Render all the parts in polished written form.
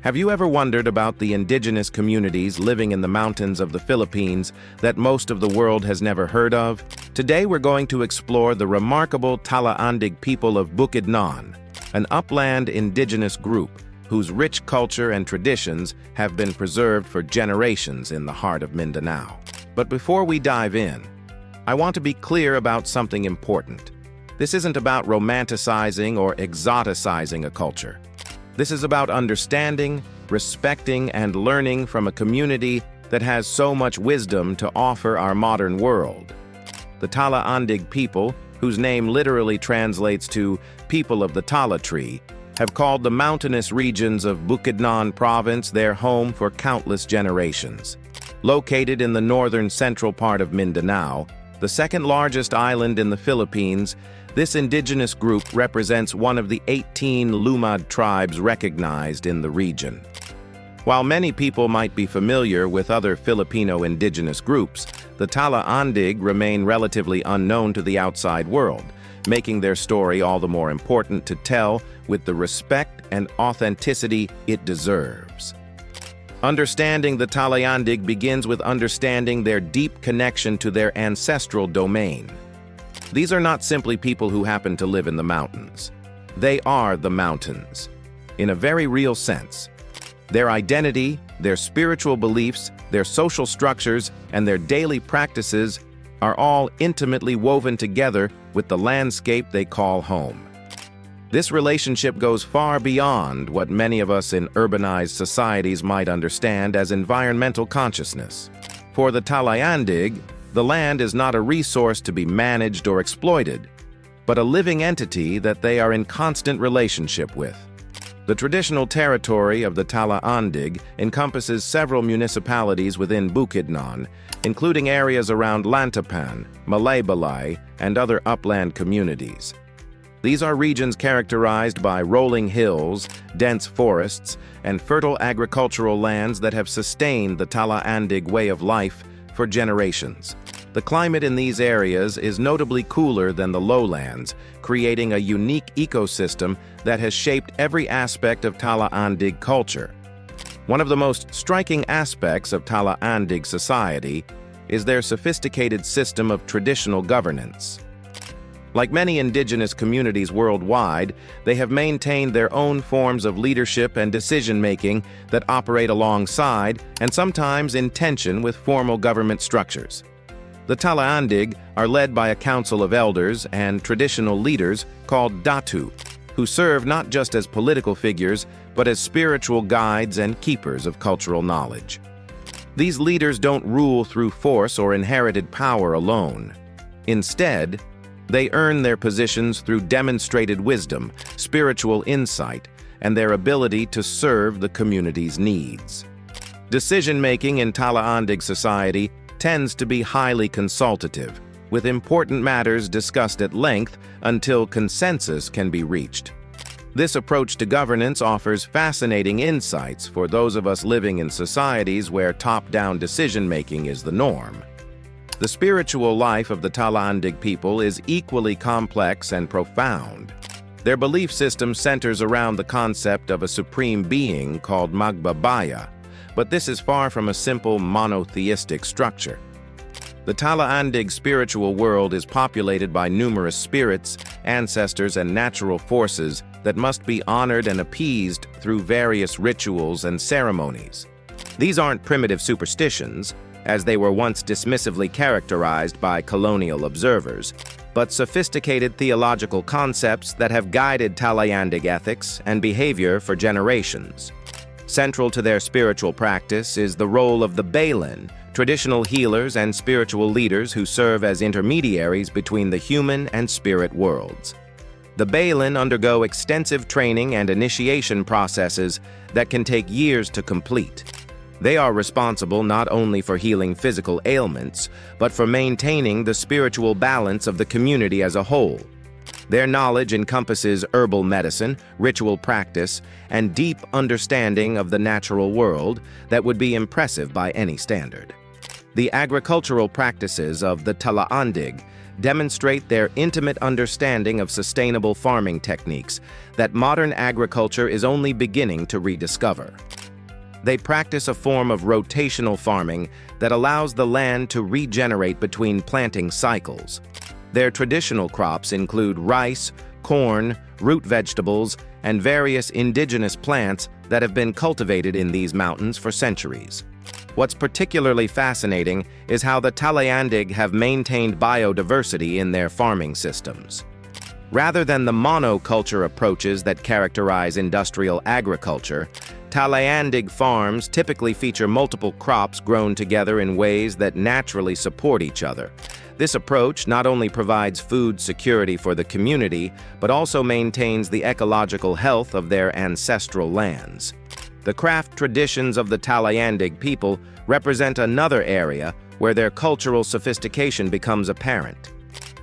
Have you ever wondered about the indigenous communities living in the mountains of the Philippines that most of the world has never heard of? Today we're going to explore the remarkable Talaandig people of Bukidnon, an upland indigenous group whose rich culture and traditions have been preserved for generations in the heart of Mindanao. But before we dive in, I want to be clear about something important. This isn't about romanticizing or exoticizing a culture. This is about understanding, respecting, and learning from a community that has so much wisdom to offer our modern world. The Talaandig people, whose name literally translates to people of the Tala tree, have called the mountainous regions of Bukidnon province their home for countless generations. Located in the northern central part of Mindanao, the second largest island in the Philippines, this indigenous group represents one of the 18 Lumad tribes recognized in the region. While many people might be familiar with other Filipino indigenous groups, the Talaandig remain relatively unknown to the outside world, making their story all the more important to tell with the respect and authenticity it deserves. Understanding the Talaandig begins with understanding their deep connection to their ancestral domain. These are not simply people who happen to live in the mountains. They are the mountains, in a very real sense. Their identity, their spiritual beliefs, their social structures, and their daily practices are all intimately woven together with the landscape they call home. This relationship goes far beyond what many of us in urbanized societies might understand as environmental consciousness. For the Talaandig, the land is not a resource to be managed or exploited, but a living entity that they are in constant relationship with. The traditional territory of the Talaandig encompasses several municipalities within Bukidnon, including areas around Lantapan, Malaybalay, and other upland communities. These are regions characterized by rolling hills, dense forests, and fertile agricultural lands that have sustained the Talaandig way of life for generations. The climate in these areas is notably cooler than the lowlands, creating a unique ecosystem that has shaped every aspect of Talaandig culture. One of the most striking aspects of Talaandig society is their sophisticated system of traditional governance. Like many indigenous communities worldwide, they have maintained their own forms of leadership and decision-making that operate alongside and sometimes in tension with formal government structures. The Talaandig are led by a council of elders and traditional leaders called Datu, who serve not just as political figures, but as spiritual guides and keepers of cultural knowledge. These leaders don't rule through force or inherited power alone. Instead, they earn their positions through demonstrated wisdom, spiritual insight, and their ability to serve the community's needs. Decision-making in Talaandig society tends to be highly consultative, with important matters discussed at length until consensus can be reached. This approach to governance offers fascinating insights for those of us living in societies where top-down decision-making is the norm. The spiritual life of the Talaandig people is equally complex and profound. Their belief system centers around the concept of a supreme being called Magbabaya, but this is far from a simple monotheistic structure. The Talaandig spiritual world is populated by numerous spirits, ancestors, and natural forces that must be honored and appeased through various rituals and ceremonies. These aren't primitive superstitions, as they were once dismissively characterized by colonial observers, but sophisticated theological concepts that have guided Talaandig ethics and behavior for generations. Central to their spiritual practice is the role of the Balan, traditional healers and spiritual leaders who serve as intermediaries between the human and spirit worlds. The Balan undergo extensive training and initiation processes that can take years to complete. They are responsible not only for healing physical ailments, but for maintaining the spiritual balance of the community as a whole. Their knowledge encompasses herbal medicine, ritual practice, and deep understanding of the natural world that would be impressive by any standard. The agricultural practices of the Talaandig demonstrate their intimate understanding of sustainable farming techniques that modern agriculture is only beginning to rediscover. They practice a form of rotational farming that allows the land to regenerate between planting cycles. Their traditional crops include rice, corn, root vegetables, and various indigenous plants that have been cultivated in these mountains for centuries. What's particularly fascinating is how the Talaandig have maintained biodiversity in their farming systems. Rather than the monoculture approaches that characterize industrial agriculture, Talaandig farms typically feature multiple crops grown together in ways that naturally support each other. This approach not only provides food security for the community, but also maintains the ecological health of their ancestral lands. The craft traditions of the Talaandig people represent another area where their cultural sophistication becomes apparent.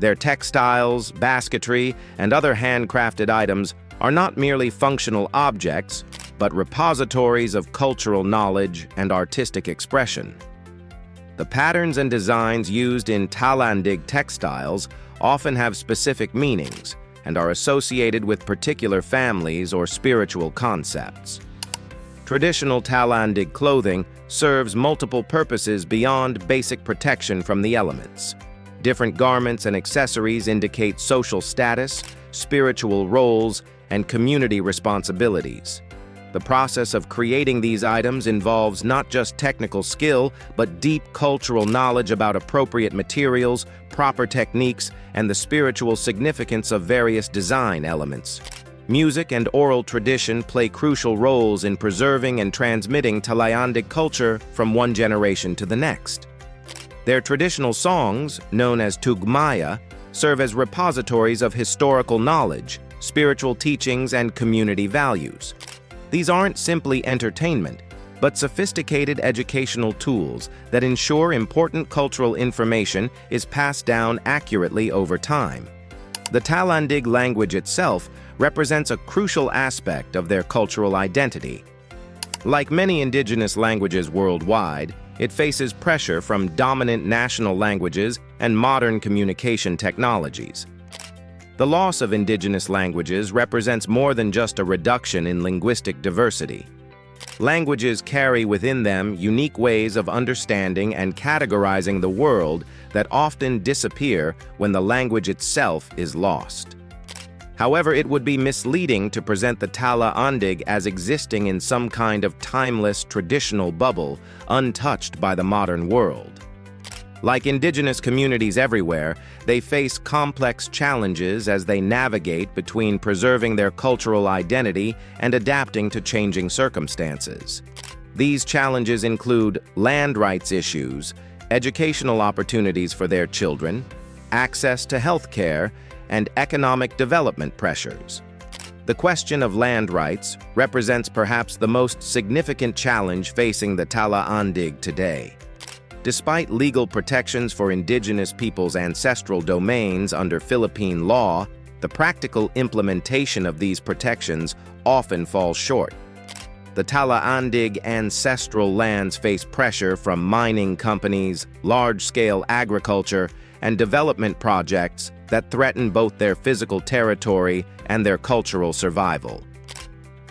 Their textiles, basketry, and other handcrafted items are not merely functional objects, but repositories of cultural knowledge and artistic expression. The patterns and designs used in Talandig textiles often have specific meanings and are associated with particular families or spiritual concepts. Traditional Talandig clothing serves multiple purposes beyond basic protection from the elements. Different garments and accessories indicate social status, spiritual roles, and community responsibilities. The process of creating these items involves not just technical skill, but deep cultural knowledge about appropriate materials, proper techniques, and the spiritual significance of various design elements. Music and oral tradition play crucial roles in preserving and transmitting Talaandig culture from one generation to the next. Their traditional songs, known as tugmaya, serve as repositories of historical knowledge, spiritual teachings, and community values. These aren't simply entertainment, but sophisticated educational tools that ensure important cultural information is passed down accurately over time. The Talandig language itself represents a crucial aspect of their cultural identity. Like many indigenous languages worldwide, it faces pressure from dominant national languages and modern communication technologies. The loss of indigenous languages represents more than just a reduction in linguistic diversity. Languages carry within them unique ways of understanding and categorizing the world that often disappear when the language itself is lost. However, it would be misleading to present the Talaandig as existing in some kind of timeless, traditional bubble, untouched by the modern world. Like indigenous communities everywhere, they face complex challenges as they navigate between preserving their cultural identity and adapting to changing circumstances. These challenges include land rights issues, educational opportunities for their children, access to health care, and economic development pressures. The question of land rights represents perhaps the most significant challenge facing the Talaandig today. Despite legal protections for indigenous peoples' ancestral domains under Philippine law, the practical implementation of these protections often falls short. The Talaandig ancestral lands face pressure from mining companies, large-scale agriculture, and development projects that threaten both their physical territory and their cultural survival.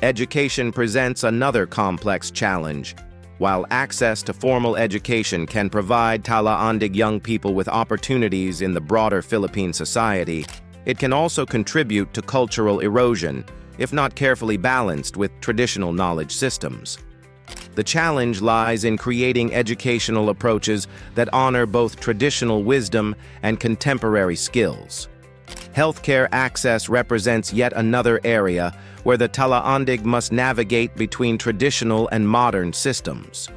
Education presents another complex challenge. While access to formal education can provide Talaandig young people with opportunities in the broader Philippine society, it can also contribute to cultural erosion, if not carefully balanced with traditional knowledge systems. The challenge lies in creating educational approaches that honor both traditional wisdom and contemporary skills. Healthcare access represents yet another area where the Talaandig must navigate between traditional and modern systems.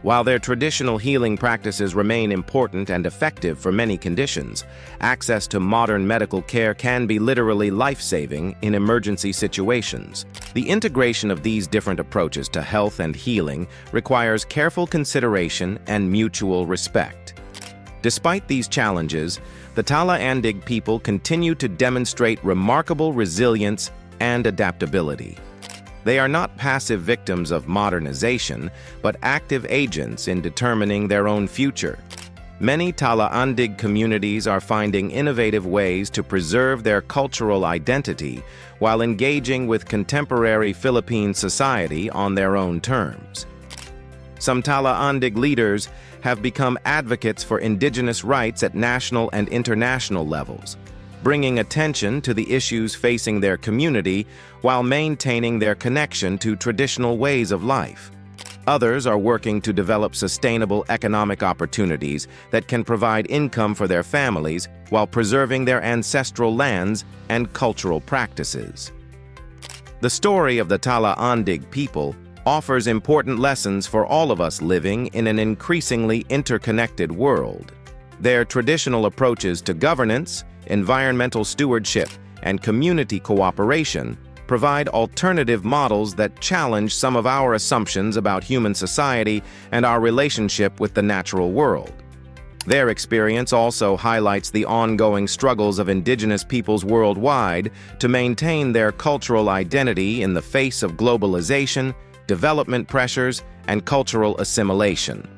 While their traditional healing practices remain important and effective for many conditions, access to modern medical care can be literally life-saving in emergency situations. The integration of these different approaches to health and healing requires careful consideration and mutual respect. Despite these challenges, the Talaandig people continue to demonstrate remarkable resilience and adaptability. They are not passive victims of modernization, but active agents in determining their own future. Many Talaandig communities are finding innovative ways to preserve their cultural identity while engaging with contemporary Philippine society on their own terms. Some Talaandig leaders have become advocates for indigenous rights at national and international levels, bringing attention to the issues facing their community while maintaining their connection to traditional ways of life. Others are working to develop sustainable economic opportunities that can provide income for their families while preserving their ancestral lands and cultural practices. The story of the Talaandig people offers important lessons for all of us living in an increasingly interconnected world. Their traditional approaches to governance, environmental stewardship, and community cooperation provide alternative models that challenge some of our assumptions about human society and our relationship with the natural world. Their experience also highlights the ongoing struggles of indigenous peoples worldwide to maintain their cultural identity in the face of globalization, development pressures, and cultural assimilation.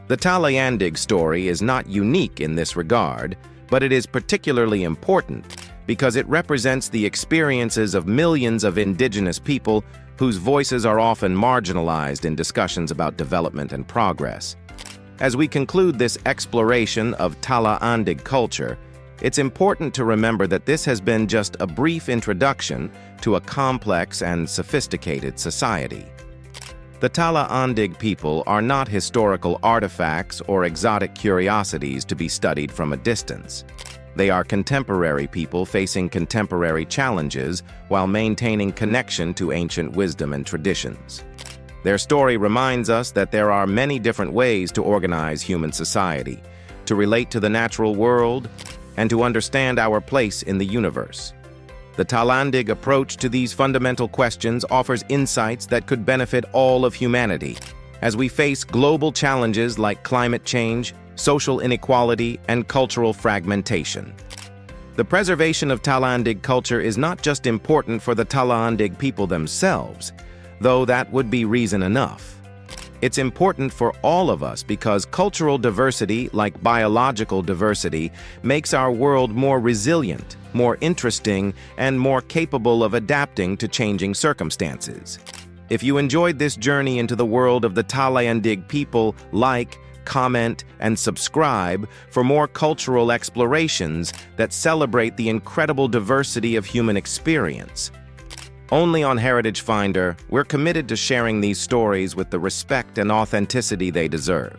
The Talaandig story is not unique in this regard, but it is particularly important because it represents the experiences of millions of indigenous people whose voices are often marginalized in discussions about development and progress. As we conclude this exploration of Talaandig culture, it's important to remember that this has been just a brief introduction to a complex and sophisticated society. The Talaandig people are not historical artifacts or exotic curiosities to be studied from a distance. They are contemporary people facing contemporary challenges while maintaining connection to ancient wisdom and traditions. Their story reminds us that there are many different ways to organize human society, to relate to the natural world, and to understand our place in the universe. The Talandig approach to these fundamental questions offers insights that could benefit all of humanity as we face global challenges like climate change, social inequality, and cultural fragmentation. The preservation of Talandig culture is not just important for the Talaandig people themselves, though that would be reason enough. It's important for all of us because cultural diversity, like biological diversity, makes our world more resilient, more interesting, and more capable of adapting to changing circumstances. If you enjoyed this journey into the world of the Talaandig people, like, comment, and subscribe for more cultural explorations that celebrate the incredible diversity of human experience. Only on Heritage Finder, we're committed to sharing these stories with the respect and authenticity they deserve.